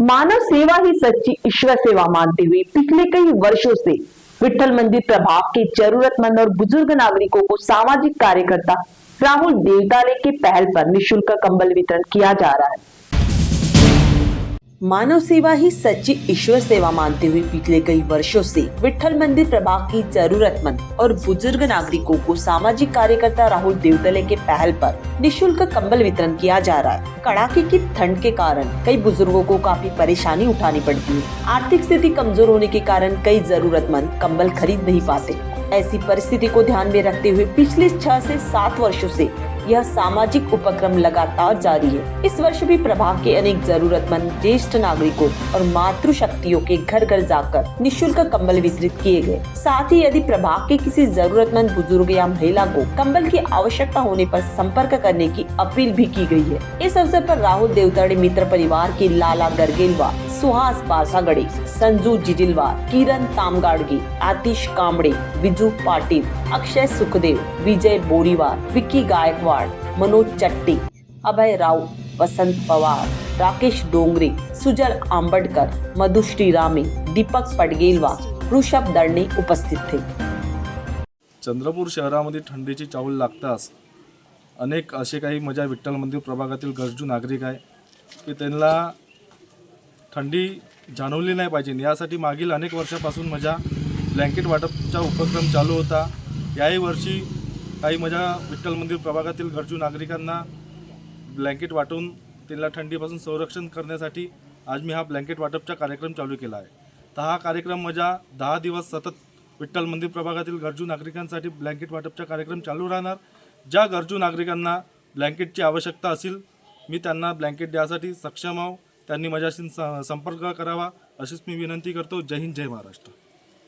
मानव सेवा ही सच्ची ईश्वर सेवा मानते हुए पिछले कई वर्षों से विठ्ठल मंदिर प्रभाग के जरूरतमंद और बुजुर्ग नागरिकों को सामाजिक कार्यकर्ता राहुल देवताले के पहल पर निःशुल्क कंबल वितरण किया जा रहा है। मानव सेवा ही सच्ची ईश्वर सेवा मानते हुए पिछले कई वर्षों से विठ्ठल मंदिर प्रभाग की जरूरतमंद और बुजुर्ग नागरिकों को सामाजिक कार्यकर्ता राहुल देवतले के पहल पर निःशुल्क कंबल वितरण किया जा रहा है। कड़ाके की ठंड के कारण कई बुजुर्गों को काफी परेशानी उठानी पड़ती है। आर्थिक स्थिति कमजोर होने के कारण कई जरूरतमंद कंबल खरीद नहीं पाते। ऐसी परिस्थिति को ध्यान में रखते हुए पिछले 6 से 7 वर्षों से यह सामाजिक उपक्रम लगातार जारी है। इस वर्ष भी प्रभाग के अनेक जरूरतमंद ज्येष्ठ नागरिकों और मातृशक्तियों के घर घर जाकर निःशुल्क कंबल वितरित किए गए। साथ ही यदि प्रभाग के किसी जरूरतमंद बुजुर्ग या महिला को कंबल की आवश्यकता होने पर संपर्क करने की अपील भी की गई है। इस अवसर पर राहुल देवताड़े मित्र परिवार के लाला गर्गेलवार, सुहास बासागड़े, संजू जिजिलवार, किरण तामगाड़गी, आतिश कामड़े, विजू पाटिल, अक्षय सुखदेव, विजय बोरीवार, विक्की गायकवाड़, मनोज चट्टी, अभय राव, वसंत पवार, राकेश डोंगरे, सुजल आंबडकर, मधुश्री रामे, दीपक पडगेलवार, ऋषभ दळणे उपस्थित थे। चंद्रपूर शहरामध्ये थंडीची चाहूल लागताच अनेक असे काही माझ्या विठ्ठल मंदिर प्रभागातील गरजू नागरिक आहे की त्यांना थंडी जाणवली नाही पाहिजे यासाठी मागील अनेक वर्षापासून माझ्या ब्लँकेट वाटपचा उपक्रम चालू होता। याही वर्षी काही माझ्या विठ्ठल मंदिर प्रभागातील गरजू नागरिकांना ब्लँकेट वाटून त्यांना थंडीपासून संरक्षण करण्यासाठी आज मी हा ब्लँकेट वाटपचा कार्यक्रम चालू केला आहे। तर हा कार्यक्रम माझ्या 10 दिवस सतत विठ्ठल मंदिर प्रभागातील गरजू नागरिकांसाठी ब्लँकेट वाटपचा कार्यक्रम चालू राहणार। ज्या गरजू नागरिकांना ब्लँकेटची आवश्यकता असेल मी त्यांना ब्लँकेट द्यासाठी सक्षम आहो। त्यांनी माझ्याशी संपर्क करावा अशीच मी विनंती करतो। जय हिंद, जय महाराष्ट्र।